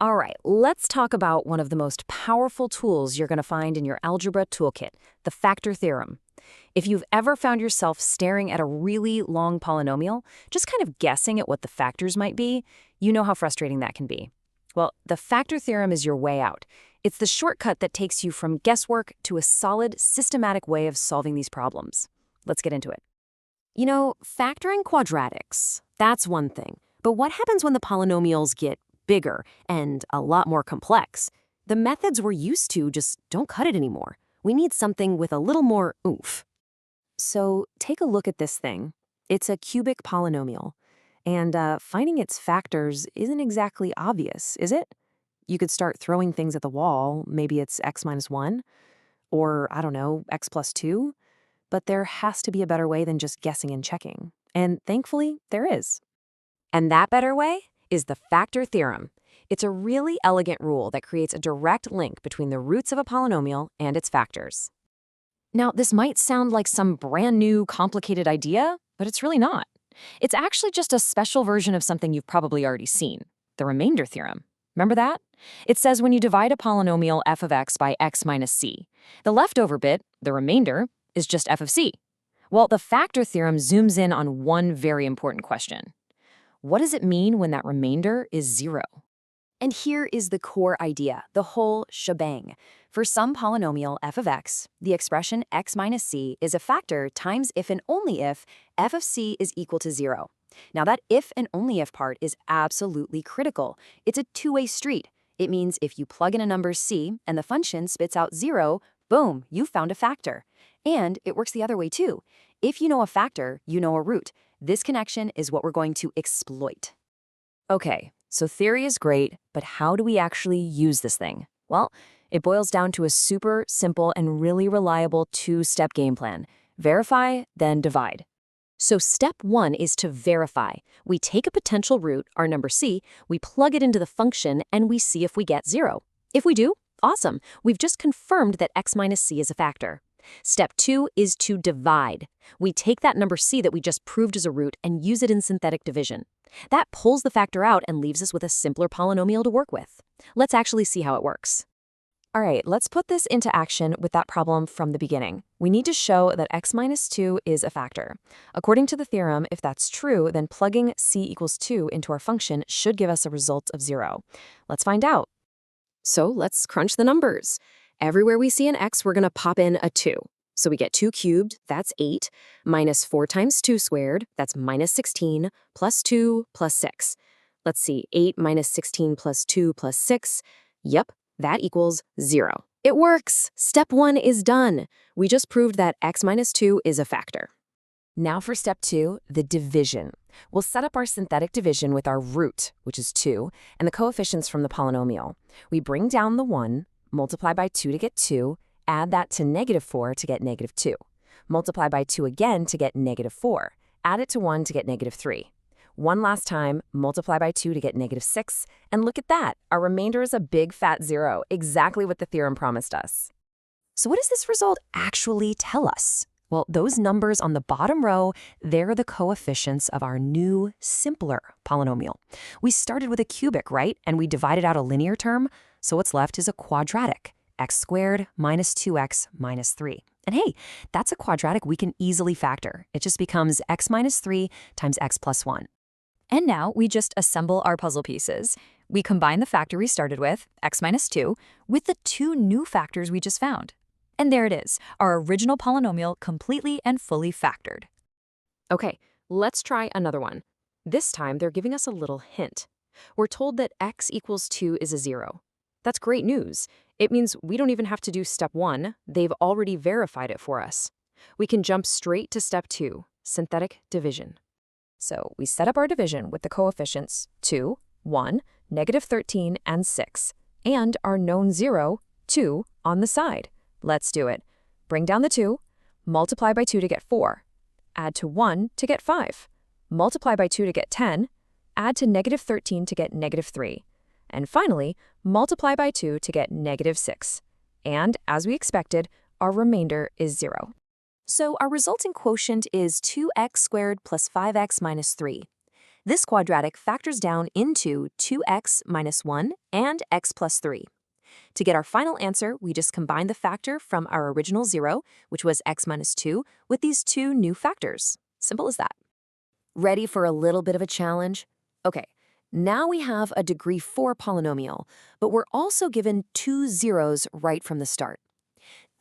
All right, let's talk about one of the most powerful tools you're going to find in your algebra toolkit, the factor theorem. If you've ever found yourself staring at a really long polynomial, just kind of guessing at what the factors might be, you know how frustrating that can be. Well, the factor theorem is your way out. It's the shortcut that takes you from guesswork to a solid, systematic way of solving these problems. Let's get into it. You know, factoring quadratics, that's one thing. But what happens when the polynomials get bigger and a lot more complex? The methods we're used to just don't cut it anymore. We need something with a little more oomph. So take a look at this thing. It's a cubic polynomial. And finding its factors isn't exactly obvious, is it? You could start throwing things at the wall. Maybe it's x minus 1, or, I don't know, x plus 2. But there has to be a better way than just guessing and checking. And thankfully, there is. And that better way is the factor theorem. It's a really elegant rule that creates a direct link between the roots of a polynomial and its factors. Now, this might sound like some brand new, complicated idea, but it's really not. It's actually just a special version of something you've probably already seen, the remainder theorem. Remember that? It says when you divide a polynomial f of x by x minus c, the leftover bit, the remainder, is just f of c. Well, the factor theorem zooms in on one very important question. What does it mean when that remainder is 0? And here is the core idea, the whole shebang. For some polynomial f of x, the expression x minus c is a factor times if and only if f of c is equal to 0. Now that if and only if part is absolutely critical. It's a two-way street. It means if you plug in a number c and the function spits out 0, boom, you found a factor. And it works the other way too. If you know a factor, you know a root. This connection is what we're going to exploit. Okay, so theory is great, but how do we actually use this thing? Well, it boils down to a super simple and really reliable two-step game plan. Verify, then divide. So step 1 is to verify. We take a potential root, our number c, we plug it into the function, and we see if we get 0. If we do, awesome. We've just confirmed that x minus c is a factor. Step 2 is to divide. We take that number c that we just proved as a root and use it in synthetic division. That pulls the factor out and leaves us with a simpler polynomial to work with. Let's actually see how it works. All right, let's put this into action with that problem from the beginning. We need to show that x minus 2 is a factor. According to the theorem, if that's true, then plugging c equals 2 into our function should give us a result of 0. Let's find out. So let's crunch the numbers. Everywhere we see an x, we're going to pop in a 2. So we get 2 cubed, that's 8, minus 4 times 2 squared, that's minus 16, plus 2 plus 6. Let's see, 8 minus 16 plus 2 plus 6. Yep, that equals 0. It works! Step 1 is done. We just proved that x minus 2 is a factor. Now for step 2, the division. We'll set up our synthetic division with our root, which is 2, and the coefficients from the polynomial. We bring down the 1, multiply by 2 to get 2, add that to negative 4 to get negative 2. Multiply by 2 again to get negative 4. Add it to 1 to get negative 3. One last time, multiply by 2 to get negative 6. And look at that, our remainder is a big fat 0, exactly what the theorem promised us. So what does this result actually tell us? Well, those numbers on the bottom row, they're the coefficients of our new, simpler polynomial. We started with a cubic, right? And we divided out a linear term. So what's left is a quadratic, x squared minus 2x minus 3. And hey, that's a quadratic we can easily factor. It just becomes x minus 3 times x plus 1. And now we just assemble our puzzle pieces. We combine the factor we started with, x minus 2, with the 2 new factors we just found. And there it is, our original polynomial completely and fully factored. Okay, let's try another one. This time they're giving us a little hint. We're told that x equals 2 is a 0. That's great news. It means we don't even have to do step 1. They've already verified it for us. We can jump straight to step 2, synthetic division. So we set up our division with the coefficients 2, 1, negative 13, and 6, and our known 0, 2, on the side. Let's do it. Bring down the 2, multiply by 2 to get 4, add to 1 to get 5, multiply by 2 to get 10, add to negative 13 to get negative 3, and finally, multiply by 2 to get negative 6. And as we expected, our remainder is 0. So our resulting quotient is 2x squared plus 5x minus 3. This quadratic factors down into 2x minus 1 and x plus 3. To get our final answer, we just combine the factor from our original 0, which was x minus 2, with these two new factors. Simple as that. Ready for a little bit of a challenge? Okay, now we have a degree 4 polynomial, but we're also given two zeros right from the start.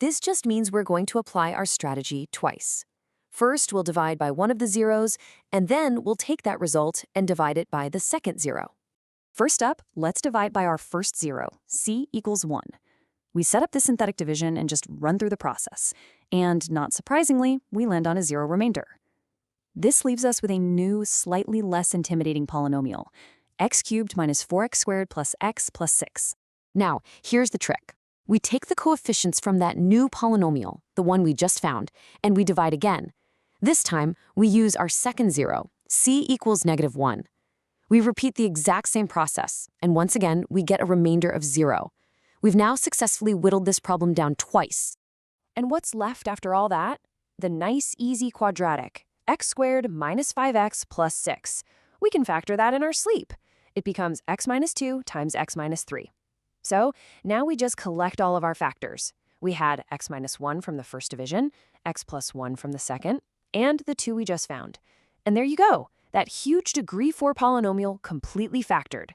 This just means we're going to apply our strategy twice. First, we'll divide by one of the zeros, and then we'll take that result and divide it by the second zero. First up, let's divide by our first zero, c equals 1. We set up the synthetic division and just run through the process. And not surprisingly, we land on a zero remainder. This leaves us with a new, slightly less intimidating polynomial, x cubed minus 4x squared plus x plus 6. Now, here's the trick. We take the coefficients from that new polynomial, the one we just found, and we divide again. This time, we use our second zero, c equals -1. We repeat the exact same process, and once again, we get a remainder of 0. We've now successfully whittled this problem down twice. And what's left after all that? The nice, easy quadratic, x squared minus 5x plus 6. We can factor that in our sleep. It becomes x minus 2 times x minus 3. So now we just collect all of our factors. We had x minus 1 from the first division, x plus 1 from the second, and the 2 we just found. And there you go. That huge degree 4 polynomial completely factored.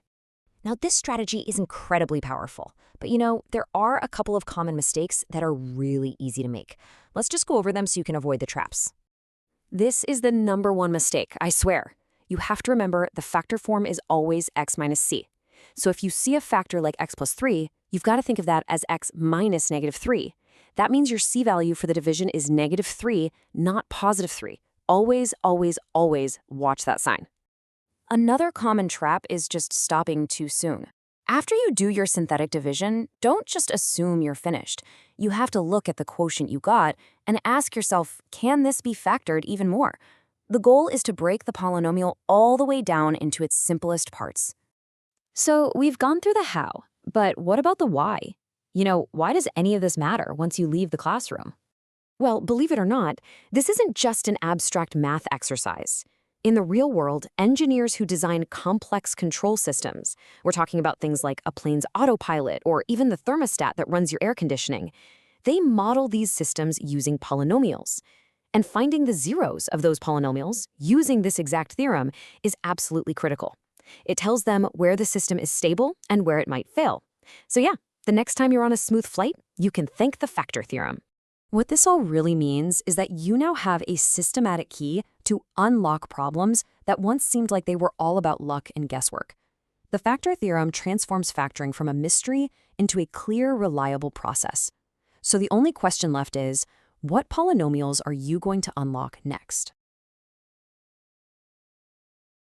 Now, this strategy is incredibly powerful, but there are a couple of common mistakes that are really easy to make. Let's just go over them so you can avoid the traps. This is the number one mistake, I swear. You have to remember the factor form is always x minus c. So if you see a factor like x plus 3, you've got to think of that as x minus -3. That means your c value for the division is -3, not +3. Always, always, always watch that sign. Another common trap is just stopping too soon. After you do your synthetic division, don't just assume you're finished. You have to look at the quotient you got and ask yourself, can this be factored even more? The goal is to break the polynomial all the way down into its simplest parts. So we've gone through the how, but what about the why? Why does any of this matter once you leave the classroom? Well, believe it or not, this isn't just an abstract math exercise. In the real world, engineers who design complex control systems, we're talking about things like a plane's autopilot or even the thermostat that runs your air conditioning, they model these systems using polynomials. And finding the zeros of those polynomials using this exact theorem is absolutely critical. It tells them where the system is stable and where it might fail. So yeah, the next time you're on a smooth flight, you can thank the factor theorem. What this all really means is that you now have a systematic key to unlock problems that once seemed like they were all about luck and guesswork. The factor theorem transforms factoring from a mystery into a clear, reliable process. So the only question left is, what polynomials are you going to unlock next?